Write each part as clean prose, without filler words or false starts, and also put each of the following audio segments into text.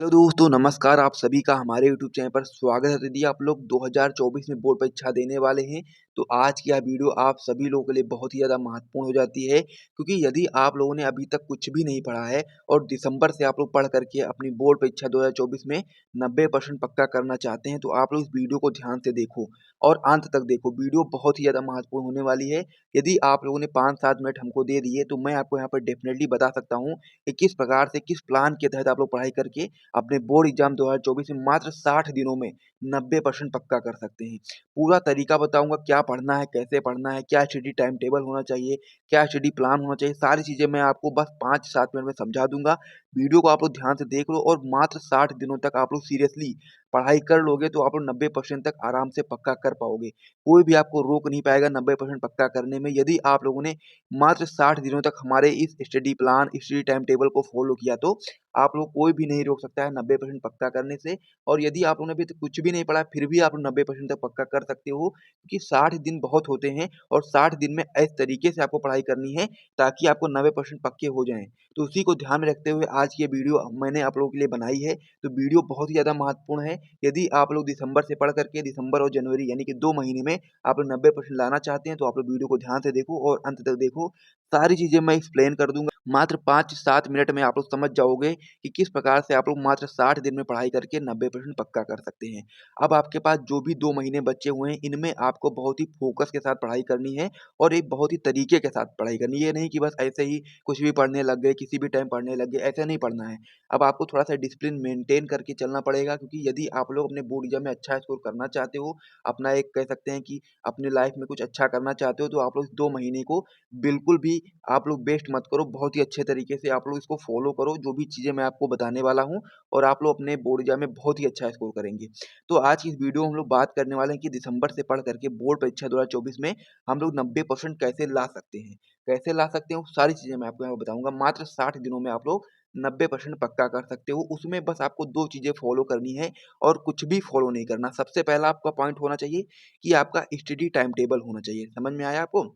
Hello दोस्तों, नमस्कार। आप सभी का हमारे यूट्यूब चैनल पर स्वागत है। यदि आप लोग 2024 में बोर्ड परीक्षा देने वाले हैं, तो आज की यह वीडियो आप सभी लोगों के लिए बहुत ही ज़्यादा महत्वपूर्ण हो जाती है, क्योंकि यदि आप लोगों ने अभी तक कुछ भी नहीं पढ़ा है और दिसंबर से आप लोग पढ़ करके अपनी बोर्ड परीक्षा 2024 में 90% पक्का करना चाहते हैं, तो आप लोग इस वीडियो को ध्यान से देखो और अंत तक देखो। वीडियो बहुत ही ज़्यादा महत्वपूर्ण होने वाली है। यदि आप लोगों ने 5-7 मिनट हमको दे दिए, तो मैं आपको यहाँ पर डेफ़िनेटली बता सकता हूँ कि किस प्रकार से, किस प्लान के तहत आप लोग पढ़ाई करके अपने बोर्ड एग्जाम 2024 में मात्र 60 दिनों में 90% पक्का कर सकते हैं। पूरा तरीका बताऊँगा, क्या पढ़ना है, कैसे पढ़ना है, क्या स्टडी टाइम टेबल होना चाहिए, क्या स्टडी प्लान होना चाहिए, सारी चीज़ें मैं आपको बस 5-7 मिनट में समझा दूँगा। वीडियो को आप लोग ध्यान से देख लो और मात्र 60 दिनों तक आप लोग सीरियसली पढ़ाई कर लोगे, तो आप लोग 90% तक आराम से पक्का कर पाओगे। कोई भी आपको रोक नहीं पाएगा 90% पक्का करने में, यदि आप लोगों ने मात्र 60 दिनों तक हमारे इस study plan, study time table को फॉलो किया तो आप लोग कोई भी नहीं रोक सकता है 90% पक्का करने से। और यदि आप लोगों ने अभी तक कुछ भी नहीं पढ़ा, फिर भी आप लोग 90% तक पक्का कर सकते हो, क्योंकि 60 दिन बहुत होते हैं और 60 दिन में इस तरीके से आपको पढ़ाई करनी है ताकि आपको 90% पक्के हो जाएँ। तो उसी को ध्यान में रखते हुए आज की ये वीडियो मैंने आप लोगों के लिए बनाई है। तो वीडियो बहुत ही ज़्यादा महत्वपूर्ण है। यदि आप लोग दिसंबर से पढ़ करके दिसंबर और जनवरी यानी कि 2 महीने में आप लोग 90% लाना चाहते हैं, तो आप लोग वीडियो को ध्यान से देखो और अंत तक देखो। सारी चीज़ें मैं एक्सप्लेन कर दूँगा। मात्र 5-7 मिनट में आप लोग समझ जाओगे कि किस प्रकार से आप लोग मात्र 60 दिन में पढ़ाई करके 90% पक्का कर सकते हैं। अब आपके पास जो भी 2 महीने बचे हुए हैं, इनमें आपको बहुत ही फ़ोकस के साथ पढ़ाई करनी है और एक बहुत ही तरीके के साथ पढ़ाई करनी है। ये नहीं कि बस ऐसे ही कुछ भी पढ़ने लग गए, किसी भी टाइम पढ़ने लग गए, ऐसा नहीं पढ़ना है। अब आपको थोड़ा-सा डिसिप्लिन मेंटेन करके चलना पड़ेगा, क्योंकि यदि आप लोग अपने बोर्ड एग्ज़ाम में अच्छा स्कोर करना चाहते हो, अपना एक कह सकते हैं कि अपनी लाइफ़ में कुछ अच्छा करना चाहते हो, तो आप लोग इस 2 महीने को बिल्कुल भी आप लोग वेस्ट मत करो। बहुत ही अच्छे तरीके से आप लोग इसको फ़ॉलो करो, जो भी चीज़ें मैं आपको बताने वाला हूँ, और आप लोग अपने बोर्ड एग्ज़ाम में बहुत ही अच्छा स्कोर करेंगे। तो आज की इस वीडियो में हम लोग बात करने वाले हैं कि दिसंबर से पढ़ करके बोर्ड परीक्षा 2024 में हम लोग 90% कैसे ला सकते हैं। कैसे ला सकते हैं, वो सारी चीज़ें मैं आपको यहाँ पे बताऊँगा। मात्र 60 दिनों में आप लोग 90% पक्का कर सकते हो। उसमें बस आपको 2 चीज़ें फ़ॉलो करनी है और कुछ भी फ़ॉलो नहीं करना। सबसे पहला आपका पॉइंट होना चाहिए कि आपका स्टडी टाइम टेबल होना चाहिए। समझ में आया आपको?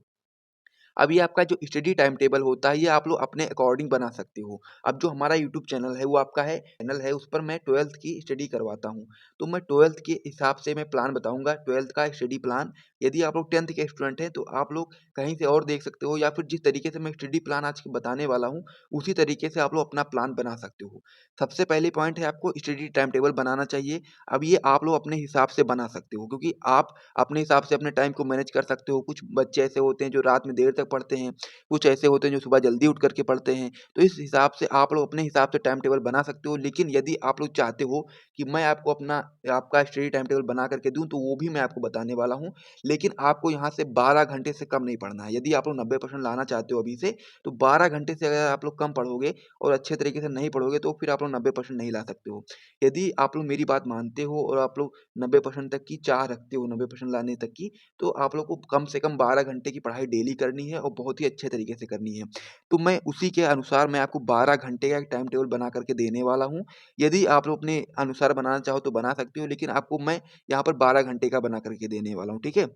अब ये आपका जो स्टडी टाइम टेबल होता है, ये आप लोग अपने अकॉर्डिंग बना सकते हो। अब जो हमारा यूट्यूब चैनल है, वो आपका है चैनल है, उस पर मैं 12th की स्टडी करवाता हूँ। तो मैं 12th के हिसाब से मैं प्लान बताऊँगा, 12th का स्टडी प्लान। यदि आप लोग 10th के स्टूडेंट हैं, तो आप लोग कहीं से और देख सकते हो, या फिर जिस तरीके से मैं स्टडी प्लान आज बताने वाला हूँ, उसी तरीके से आप लोग अपना प्लान बना सकते हो। सबसे पहले पॉइंट है, आपको स्टडी टाइम टेबल बनाना चाहिए। अब ये आप लोग अपने हिसाब से बना सकते हो, क्योंकि आप अपने हिसाब से अपने टाइम को मैनेज कर सकते हो। कुछ बच्चे ऐसे होते हैं जो रात में देर तक पढ़ते हैं, कुछ ऐसे होते हैं जो सुबह जल्दी उठ कर के पढ़ते हैं। तो इस हिसाब से आप लोग अपने हिसाब से टाइम टेबल बना सकते हो। लेकिन यदि आप लोग चाहते हो कि मैं आपको अपना आपका स्टडी टाइम टेबल बना कर के दूँ, तो वो भी मैं आपको बताने वाला हूँ। लेकिन आपको यहाँ से 12 घंटे से कम नहीं पढ़ना है। यदि आप लोग 90% लाना चाहते हो अभी से, तो 12 घंटे से अगर आप लोग कम पढ़ोगे और अच्छे तरीके से नहीं पढ़ोगे, तो फिर आप लोग 90% नहीं ला सकते हो। यदि आप लोग मेरी बात मानते हो और आप लोग 90% तक की चाह रखते हो, 90% लाने तक की, तो आप लोग को कम से कम 12 घंटे की पढ़ाई डेली करनी है और बहुत ही अच्छे तरीके से करनी है। तो मैं उसी के अनुसार मैं आपको 12 घंटे का एक टाइम टेबल बना कर के देने वाला हूँ। यदि आप लोग अपने अनुसार बनाना चाहो तो बना सकते हो, लेकिन आपको मैं यहाँ पर 12 घंटे का बना कर के देने वाला हूँ, ठीक है?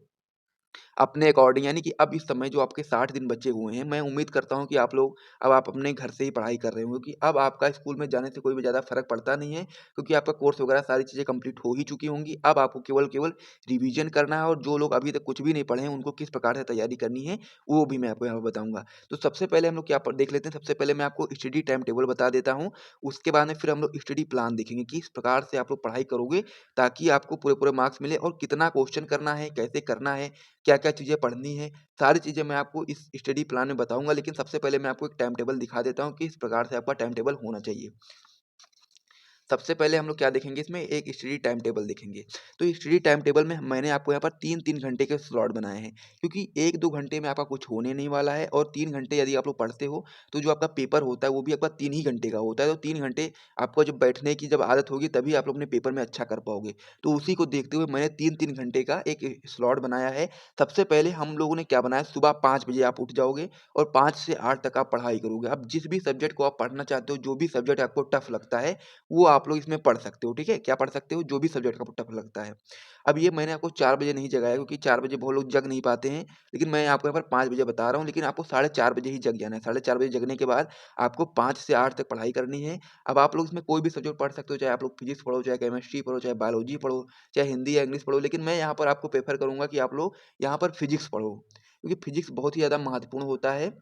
अपने अकॉर्डिंग, यानी कि अब इस समय जो आपके 60 दिन बचे हुए हैं, मैं उम्मीद करता हूँ कि आप लोग अब आप अपने घर से ही पढ़ाई कर रहे होंगे, क्योंकि अब आपका स्कूल में जाने से कोई भी ज़्यादा फ़र्क पड़ता नहीं है, क्योंकि आपका कोर्स वगैरह सारी चीज़ें कंप्लीट हो ही चुकी होंगी। अब आपको केवल केवल रिवीजन करना है, और जो लोग अभी तक कुछ भी नहीं पढ़े हैं, उनको किस प्रकार से तैयारी करनी है, वो भी मैं आपको यहाँ पे बताऊँगा। तो सबसे पहले हम लोग क्या प देख लेते हैं, सबसे पहले मैं आपको स्टडी टाइम टेबल बता देता हूँ। उसके बाद में फिर हम लोग स्टडी प्लान देखेंगे कि किस प्रकार से आप लोग पढ़ाई करोगे, ताकि आपको पूरे-पूरे मार्क्स मिले, और कितना क्वेश्चन करना है, कैसे करना है, क्या-क्या चीज़ें पढ़नी है, सारी चीज़ें मैं आपको इस स्टडी प्लान में बताऊँगा। लेकिन सबसे पहले मैं आपको एक टाइम टेबल दिखा देता हूँ कि इस प्रकार से आपका टाइम टेबल होना चाहिए। सबसे पहले हम लोग क्या देखेंगे, इसमें एक स्टडी टाइम टेबल देखेंगे। तो स्टडी टाइम टेबल में मैंने आपको यहाँ पर 3-3 घंटे के स्लॉट बनाए हैं, क्योंकि 1-2 घंटे में आपका कुछ होने नहीं वाला है, और 3 घंटे यदि आप लोग पढ़ते हो, तो जो आपका पेपर होता है वो भी आपका 3 ही घंटे का होता है। तो 3 घंटे आपको जब बैठने की जब आदत होगी, तभी आप लोग अपने पेपर में अच्छा कर पाओगे। तो उसी को देखते हुए मैंने 3-3 घंटे का एक स्लॉट बनाया है। सबसे पहले हम लोगों ने क्या बनाया, सुबह 5 बजे आप उठ जाओगे और 5 से 8 तक आप पढ़ाई करोगे। अब जिस भी सब्जेक्ट को आप पढ़ना चाहते हो, जो भी सब्जेक्ट आपको टफ लगता है, वो आप लोग इसमें पढ़ सकते हो, ठीक है? क्या पढ़ सकते हो? जो भी सब्जेक्ट आपको टफ लगता है। अब ये मैंने आपको 4 बजे नहीं जगाया क्योंकि 4 बजे बहुत लोग जग नहीं पाते हैं, लेकिन मैं आपको यहाँ पर 5 बजे बता रहा हूँ, लेकिन आपको साढ़े 4 बजे ही जग जाना है। साढ़े 4 बजे जगने के बाद आपको 5 से 8 तक पढ़ाई करनी है। अब आप लोग इसमें कोई भी सब्जेक्ट पढ़ सकते हो, चाहे आप लोग फिजिक्स पढ़ो, चाहे केमिस्ट्री पढ़ो, चाहे बायोलॉजी पढ़ो, चाहे हिंदी या इंग्लिश पढ़ो, लेकिन मैं यहाँ पर आपको प्रेफ़र करूँगा कि आप लोग यहाँ पर फिजिक्स पढ़ो, क्योंकि फिजिक्स बहुत ही ज़्यादा महत्वपूर्ण होता है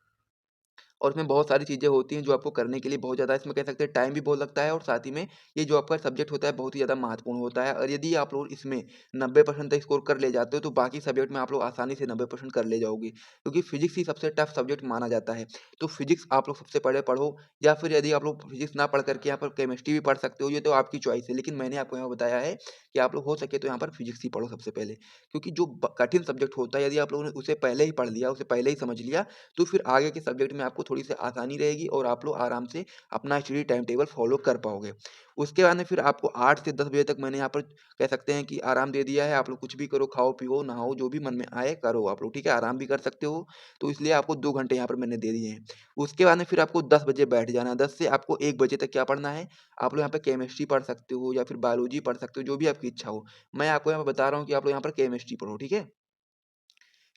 और इसमें बहुत सारी चीज़ें होती हैं जो आपको करने के लिए बहुत ज़्यादा इसमें कह सकते हैं टाइम भी बहुत लगता है और साथ ही में ये जो आपका सब्जेक्ट होता है बहुत ही ज़्यादा महत्वपूर्ण होता है और यदि आप लोग इसमें 90% तक स्कोर कर ले जाते हो तो बाकी सब्जेक्ट में आप लोग आसानी से 90% कर ले जाओगे, क्योंकि फिजिक्स ही सबसे टफ सब्जेक्ट माना जाता है। तो फिजिक्स आप लोग सबसे पहले पढ़ो, या फिर यदि आप लोग फिजिक्स ना पढ़ करके यहाँ पर केमिस्ट्री भी पढ़ सकते हो, ये तो आपकी चॉइस है, लेकिन मैंने आपको यहाँ बताया है कि आप लोग हो सके तो यहाँ पर फिजिक्स ही पढ़ो सबसे पहले, क्योंकि जो कठिन सब्जेक्ट होता है यदि आप लोगों ने उसे पहले ही पढ़ लिया, उसे पहले ही समझ लिया, तो फिर आगे के सब्जेक्ट में आपको थोड़ी सी आसानी रहेगी और आप लोग आराम से अपना स्टडी टाइम टेबल फॉलो कर पाओगे। उसके बाद में फिर आपको 8 से 10 बजे तक मैंने यहाँ पर कह सकते हैं कि आराम दे दिया है। आप लोग कुछ भी करो, खाओ पियो नहाओ, जो भी मन में आए करो आप लोग, ठीक है? आराम भी कर सकते हो, तो इसलिए आपको 2 घंटे यहाँ पर मैंने दे दिए हैं। उसके बाद में फिर आपको 10 बजे बैठ जाना है। 10 से आपको 1 बजे तक क्या पढ़ना है? आप लोग यहाँ पे केमिस्ट्री पढ़ सकते हो या फिर बायोलॉजी पढ़ सकते हो, जो भी आपकी इच्छा हो। मैं आपको यहाँ पे बता रहा हूँ कि आप लोग यहाँ पर केमिस्ट्री पढ़ो, ठीक है?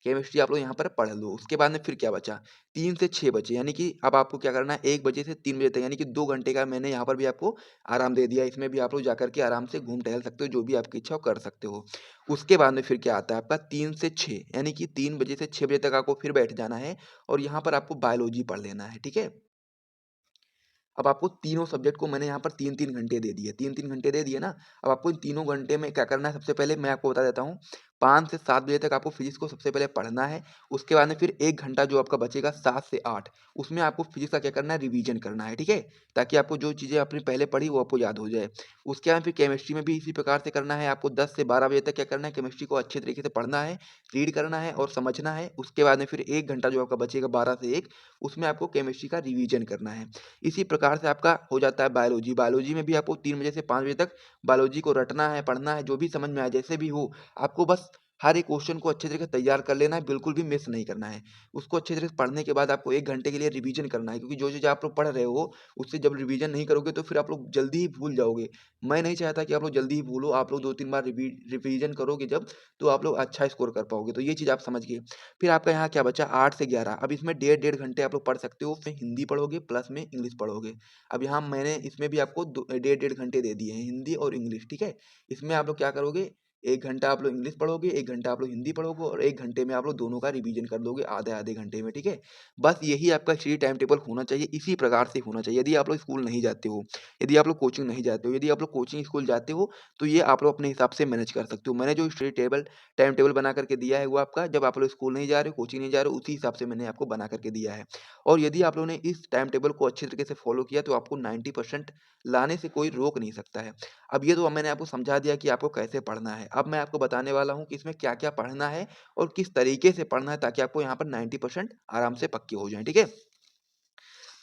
केमिस्ट्री आप लोग यहाँ पर पढ़ लो। उसके बाद में फिर क्या बचा? 3 से 6 बजे, यानी कि अब आपको क्या करना है, 1 बजे से 3 बजे तक, यानी कि 2 घंटे का मैंने यहाँ पर भी आपको आराम दे दिया है। इसमें भी आप लोग जाकर के आराम से घूम टहल सकते हो, जो भी आपकी इच्छा हो कर सकते हो। उसके बाद में फिर क्या आता है आपका 3 से 6, यानी कि 3 बजे से 6 बजे तक आपको फिर बैठ जाना है और यहाँ पर आपको बायोलॉजी पढ़ लेना है, ठीक है? अब आपको तीनों सब्जेक्ट को मैंने यहाँ पर 3-3 घंटे दे दिए, 3-3 घंटे दे दिए ना। अब आपको इन तीनों घंटे में क्या करना है, सबसे पहले मैं आपको बता देता हूँ। 5 से 7 बजे तक आपको फिजिक्स को सबसे पहले पढ़ना है। उसके बाद में फिर 1 घंटा जो आपका बचेगा 7 से 8, उसमें आपको फिजिक्स का क्या करना है, रिवीजन करना है, ठीक है? ताकि आपको जो चीज़ें आपने पहले पढ़ी वो आपको याद हो जाए। उसके बाद फिर केमिस्ट्री में भी इसी प्रकार से करना है। आपको 10 से 12 बजे तक क्या करना है, केमिस्ट्री को अच्छे तरीके से पढ़ना है, रीड करना है और समझना है। उसके बाद में फिर 1 घंटा जो आपका बचेगा 12 से 1, उसमें आपको केमिस्ट्री का रिवीजन करना है। इसी प्रकार से आपका हो जाता है बायोलॉजी। बायोलॉजी में भी आपको 3 बजे से 5 बजे तक बायोलॉजी को रटना है, पढ़ना है, जो भी समझ में आए, जैसे भी हो। आपको बस हर एक क्वेश्चन को अच्छे तरीके से तैयार कर लेना है, बिल्कुल भी मिस नहीं करना है। उसको अच्छे तरीके से पढ़ने के बाद आपको 1 घंटे के लिए रिवीजन करना है, क्योंकि जो चीज़ आप लोग पढ़ रहे हो, उससे जब रिवीजन नहीं करोगे तो फिर आप लोग जल्दी ही भूल जाओगे। मैं नहीं चाहता कि आप लोग जल्दी ही भूलो, आप लोग 2-3 बार रिवीजन करोगे जब, तो आप लोग अच्छा स्कोर कर पाओगे। तो ये चीज़ आप समझ गए। फिर आपका यहाँ क्या बचा 8 से 11, अब इसमें डेढ़-डेढ़ घंटे आप लोग पढ़ सकते हो। उसमें हिंदी पढ़ोगे प्लस में इंग्लिश पढ़ोगे। अब यहाँ मैंने इसमें भी आपको डेढ़-डेढ़ घंटे दे दिए हैं, हिंदी और इंग्लिश, ठीक है? इसमें आप लोग क्या करोगे, 1 घंटा आप लोग इंग्लिश पढ़ोगे, 1 घंटा आप लोग हिंदी पढ़ोगे और 1 घंटे में आप लोग दोनों का रिवीजन कर लोगे आधे-आधे घंटे में, ठीक है? बस यही आपका स्टडी टाइम टेबल होना चाहिए, इसी प्रकार से होना चाहिए। यदि आप लोग स्कूल नहीं जाते हो, यदि आप लोग कोचिंग नहीं जाते हो, यदि आप लोग कोचिंग स्कूल जाते हो, तो ये आप लोग अपने हिसाब से मैनेज कर सकते हो। मैंने जो स्टडी टाइम टेबल बना कर के दिया है, वो आपका जब आप लोग स्कूल नहीं जा रहे हो, कोचिंग नहीं जा रहे हो, उसी हिसाब से मैंने आपको बना कर के दिया है। और यदि आप लोगों ने इस टाइम टेबल को अच्छे तरीके से फॉलो किया, तो आपको 90% लाने से कोई रोक नहीं सकता है। अब ये तो मैंने आपको समझा दिया कि आपको कैसे पढ़ना है। अब मैं आपको बताने वाला हूँ कि इसमें क्या-क्या पढ़ना है और किस तरीके से पढ़ना है, ताकि आपको यहाँ पर 90% आराम से पक्के हो जाएँ, ठीक है?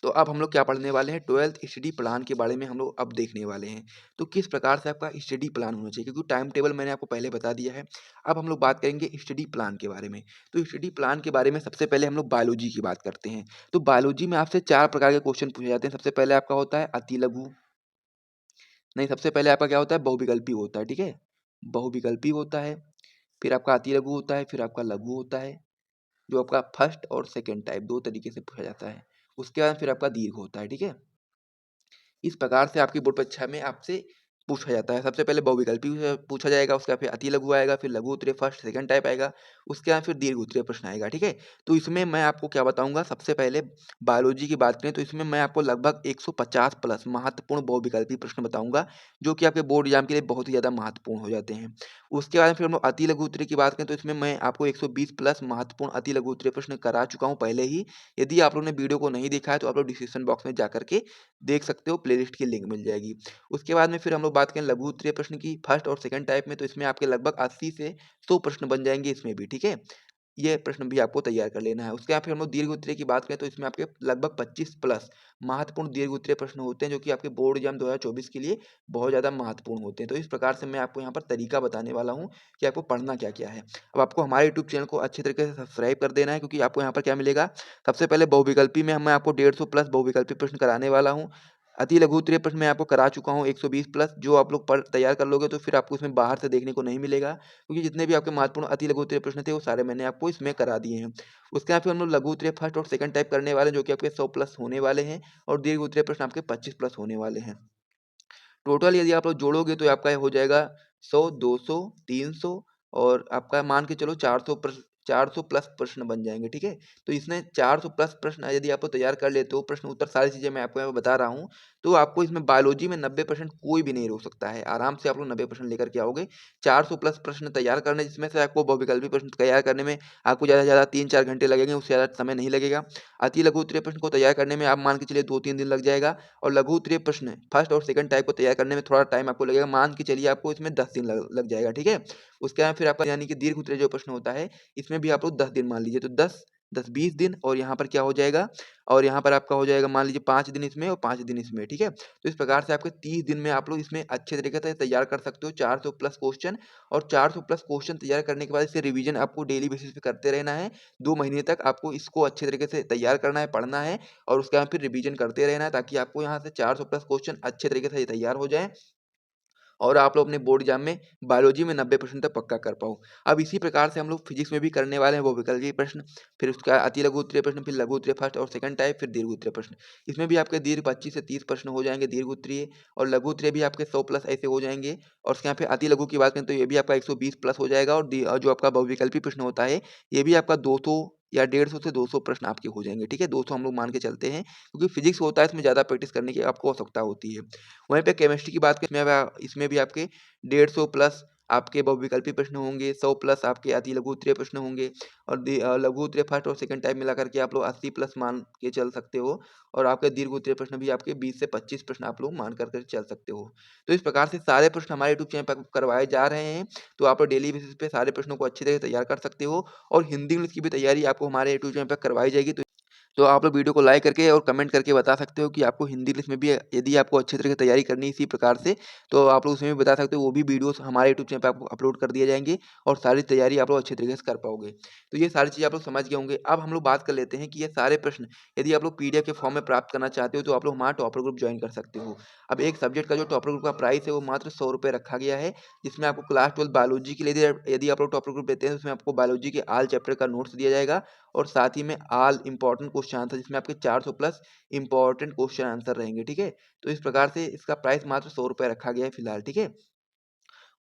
तो अब हम लोग क्या पढ़ने वाले हैं, 12th स्टडी प्लान के बारे में हम लोग अब देखने वाले हैं। तो किस प्रकार से आपका स्टडी प्लान होना चाहिए, क्योंकि टाइम टेबल मैंने आपको पहले बता दिया है। अब हम लोग बात करेंगे स्टडी प्लान के बारे में। तो स्टडी प्लान के बारे में सबसे पहले हम लोग बायोलॉजी की बात करते हैं। तो बायोलॉजी में आपसे 4 प्रकार के क्वेश्चन पूछे जाते हैं। सबसे पहले आपका होता है अति लघु, नहीं, सबसे पहले आपका क्या होता है, बहुविकल्पी होता है, ठीक है? बहुविकल्पी होता है, फिर आपका अति लघु होता है, फिर आपका लघु होता है, जो आपका फर्स्ट और सेकंड टाइप 2 तरीके से पूछा जाता है। उसके बाद फिर आपका दीर्घ होता है, ठीक है? इस प्रकार से आपकी बोर्ड परीक्षा में आपसे पूछा जाता है। सबसे पहले बहुविकल्पी पूछा जाएगा, उसके बाद फिर अति लघु आएगा, फिर लघु उत्तरीय फर्स्ट सेकंड टाइप आएगा, उसके बाद फिर दीर्घ उत्तरीय प्रश्न आएगा, ठीक है? तो इसमें मैं आपको क्या बताऊँगा, सबसे पहले बायोलॉजी की बात करें तो इसमें मैं आपको लगभग 150 प्लस महत्वपूर्ण बहुविकल्पी प्रश्न बताऊँगा, जो कि आपके बोर्ड एग्जाम के लिए बहुत ही ज़्यादा महत्वपूर्ण हो जाते हैं। उसके बाद फिर हम लोग अति लघु उत्तरीय की बात करें तो इसमें मैं आपको 120 प्लस महत्वपूर्ण अति लघु उत्तरीय प्रश्न करा चुका हूँ पहले ही। यदि आप लोगों ने वीडियो को नहीं देखा है तो आप लोग डिस्क्रिप्शन बॉक्स में जाकर के देख सकते हो, प्लेलिस्ट की लिंक मिल जाएगी। उसके बाद में फिर हम लोग बात करें लघु उत्तरीय प्रश्न की फर्स्ट और सेकंड टाइप में, तो इसमें आपके लगभग 80 से 100 प्रश्न बन जाएँगे इसमें भी, ठीक है? ये प्रश्न भी आपको तैयार कर लेना है। उसके बाद फिर हम लोग दीर्घ उत्तरीय की बात करें तो इसमें आपके लगभग 25 प्लस महत्वपूर्ण दीर्घ उत्तरीय प्रश्न होते हैं, जो कि आपके बोर्ड एग्जाम 2024 के लिए बहुत ज़्यादा महत्वपूर्ण होते हैं। तो इस प्रकार से मैं आपको यहाँ पर तरीका बताने वाला हूँ कि आपको पढ़ना क्या-क्या है। अब आपको हमारे यूट्यूब चैनल को अच्छे तरीके से सब्सक्राइब कर देना है, क्योंकि आपको यहाँ पर क्या मिलेगा, सबसे पहले बहुविकल्पी में मैं आपको 150 प्लस बहुविकल्पी प्रश्न कराने वाला हूँ। अति लघु उत्तरीय प्रश्न मैं आपको करा चुका हूँ 120 प्लस, जो आप लोग पढ़ तैयार कर लोगे तो फिर आपको इसमें बाहर से देखने को नहीं मिलेगा, क्योंकि जितने भी आपके महत्वपूर्ण अति लघु उत्तरीय प्रश्न थे वो सारे मैंने आपको इसमें करा दिए हैं। उसके बाद फिर हम लोग लघु उत्तरीय फर्स्ट और सेकंड टाइप करने वाले हैं, जो कि आपके 100 प्लस होने वाले हैं, और दीर्घ उत्तरीय प्रश्न आपके 25 प्लस होने वाले हैं। टोटल यदि आप लोग जोड़ोगे तो आपका हो जाएगा 100, 200, 300 और आपका मान के चलो 400 प्लस प्रश्न बन जाएँगे, ठीक है? तो इसमें 400 प्लस प्रश्न यदि आप लोग तैयार कर लेते हो, प्रश्न उत्तर सारी चीज़ें मैं आपको यहाँ पे बता रहा हूँ, तो आपको इसमें बायोलॉजी में 90% कोई भी नहीं रोक सकता है। आराम से आप लोग 90% लेकर के आओगे। 400 प्लस प्रश्न तैयार करने, जिसमें से आपको बहुविकल्पी प्रश्न तैयार करने में आपको ज़्यादा से ज़्यादा 3-4 घंटे लगेंगे, उससे ज़्यादा समय नहीं लगेगा। अति लघु उत्तरीय प्रश्न को तैयार करने में आप मान के चलिए 2-3 दिन लग जाएगा, और लघु उत्तरीय प्रश्न फर्स्ट और सेकंड टाइप को तैयार करने में थोड़ा टाइम आपको लगेगा, मान के चलिए आपको इसमें 10 दिन लग जाएगा, ठीक है? उसके बाद फिर आपका यानी कि दीर्घ उत्तरीय जो प्रश्न होता है, इसमें भी आप लोग 10 दिन मान लीजिए, तो 10-20 दिन, और यहाँ पर क्या हो जाएगा, और यहाँ पर आपका हो जाएगा मान लीजिए 5 दिन इसमें और 5 दिन इसमें, ठीक है? तो इस प्रकार से आपके 30 दिन में आप लोग इसमें अच्छे तरीके से तैयार कर सकते हो 400 प्लस क्वेश्चन, और 400 प्लस क्वेश्चन तैयार करने के बाद इसे रिवीजन आपको डेली बेसिस पे करते रहना है। 2 महीने तक आपको इसको अच्छे तरीके से तैयार करना है, पढ़ना है, और उसके बाद फिर रिवीजन करते रहना है, ताकि आपको यहाँ से 400 प्लस क्वेश्चन अच्छे तरीके से तैयार हो जाएँ, और आप लोग अपने बोर्ड एग्जाम में बायोलॉजी में 90% तक पक्का कर पाओ। अब इसी प्रकार से हम लोग फिजिक्स में भी करने वाले हैं वो विकल्पीय प्रश्न, फिर उसका अति लघु उत्तरीय प्रश्न, फिर लघु उत्तरीय फर्स्ट और सेकंड टाइप, फिर दीर्घ उत्तरीय प्रश्न। इसमें भी आपके दीर्घ 25 से 30 प्रश्न हो जाएँगे दीर्घ उत्तरीय, और लघु उत्तरीय भी आपके 100 प्लस ऐसे हो जाएँगे, और उसके यहाँ पे अति लघु की बात करें तो ये भी आपका 120 प्लस हो जाएगा, और जो आपका बहुविकल्पी प्रश्न होता है, ये भी आपका 200 या 150 से 200 प्रश्न आपके हो जाएँगे, ठीक है? 200 हम लोग मान के चलते हैं, क्योंकि फिजिक्स होता है इसमें ज़्यादा प्रैक्टिस करने की आपको आवश्यकता होती है। वहीं पे केमिस्ट्री की बात करें, इसमें भी आपके 150 प्लस आपके बहुविकल्पी प्रश्न होंगे, 100 प्लस आपके अति लघु उत्तरीय प्रश्न होंगे, और लघु उत्तरीय फर्स्ट और सेकंड टाइप मिला करके आप लोग 80 प्लस मान के चल सकते हो, और आपके दीर्घ उत्तरीय प्रश्न भी आपके 20 से 25 प्रश्न आप लोग मान कर चल सकते हो। तो इस प्रकार से सारे प्रश्न हमारे यूट्यूब चैनल पर करवाए जा रहे हैं, तो आप लोग डेली बेसिस पे सारे प्रश्नों को अच्छी तरह से तैयार कर सकते हो, और हिंदी इंग्लिश की भी तैयारी आपको हमारे यूट्यूब चैनल पर करवाई जाएगी। तो आप लोग वीडियो को लाइक करके और कमेंट करके बता सकते हो कि आपको हिंदी इंग्लिश में भी यदि आपको अच्छे तरीके से तैयारी करनी है इसी प्रकार से, तो आप लोग उसमें भी बता सकते हो, वो भी वीडियोस हमारे यूट्यूब चैनल पे आपको अपलोड कर दिए जाएँगे, और सारी तैयारी आप लोग अच्छे तरीके से कर पाओगे। तो ये सारी चीज़ें आप लोग समझ गए होंगे। अब हम लोग बात कर लेते हैं कि ये सारे प्रश्न यदि आप लोग पीडीएफ के फॉर्म में प्राप्त करना चाहते हो, तो आप लोग हमारा टॉपर ग्रुप जॉइन कर सकते हो। अब एक सब्जेक्ट का जो टॉपर ग्रुप का प्राइस है वो मात्र ₹100 रखा गया है, जिसमें आपको क्लास 12 बायोलॉजी के लिए यदि आप लोग टॉपर ग्रुप लेते हैं, तो उसमें आपको बायोलॉजी के ऑल चैप्टर का नोट्स दिया जाएगा, और साथ ही में ऑल इम्पोर्टेंट क्वेश्चन आंसर, जिसमें आपके 400 प्लस इम्पोर्टेंट क्वेश्चन आंसर रहेंगे, ठीक है? तो इस प्रकार से इसका प्राइस मात्र ₹100 रखा गया है फिलहाल, ठीक है?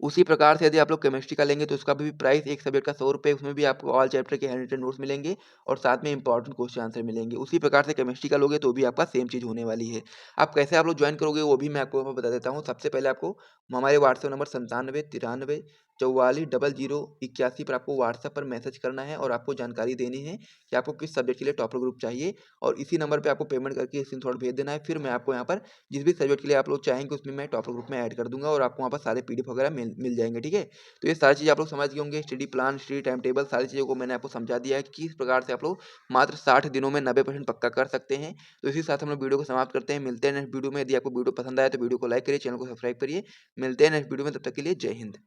उसी प्रकार से यदि आप लोग केमिस्ट्री का लेंगे तो उसका भी प्राइस एक सब्जेक्ट का ₹100, उसमें भी आपको ऑल चैप्टर के हैंड रिटन नोट्स मिलेंगे, और साथ में इंपॉर्टेंट क्वेश्चन आंसर मिलेंगे। उसी प्रकार से केमिस्ट्री का लोगे तो भी आपका सेम चीज़ होने वाली है। अब कैसे आप लोग ज्वाइन करोगे वो भी मैं आपको यहाँ पे बता देता हूँ। सबसे पहले आपको हमारे व्हाट्सएप नंबर 97 93 44 0081 पर आपको व्हाट्सएप पर मैसेज करना है, और आपको जानकारी देनी है कि आपको किस सब्जेक्ट के लिए टॉपर ग्रुप चाहिए, और इसी नंबर पे आपको पेमेंट करके स्क्रीनशॉट भेज देना है। फिर मैं आपको यहाँ पर जिस भी सब्जेक्ट के लिए आप लोग चाहेंगे उसमें मैं टॉपर ग्रुप में ऐड कर दूँगा, और आपको वहाँ पर सारे पीडीएफ वगैरह मिल जाएँगे, ठीक है? तो ये सारी चीज़ें आप लोग समझ गए होंगे, study plan, study time table सारी चीज़ों को मैंने आपको समझा दिया है कि किस प्रकार से आप लोग मात्र 60 दिनों में 90% पक्का कर सकते हैं। तो इसी के साथ हम लोग वीडियो को समाप्त करते हैं, मिलते हैं नेक्स्ट वीडियो में। यदि आपको वीडियो पसंद आया तो वीडियो को लाइक करिए, चैनल को सब्सक्राइब करिए। मिलते हैं नेक्स्ट वीडियो में, तब तक के लिए जय हिंद।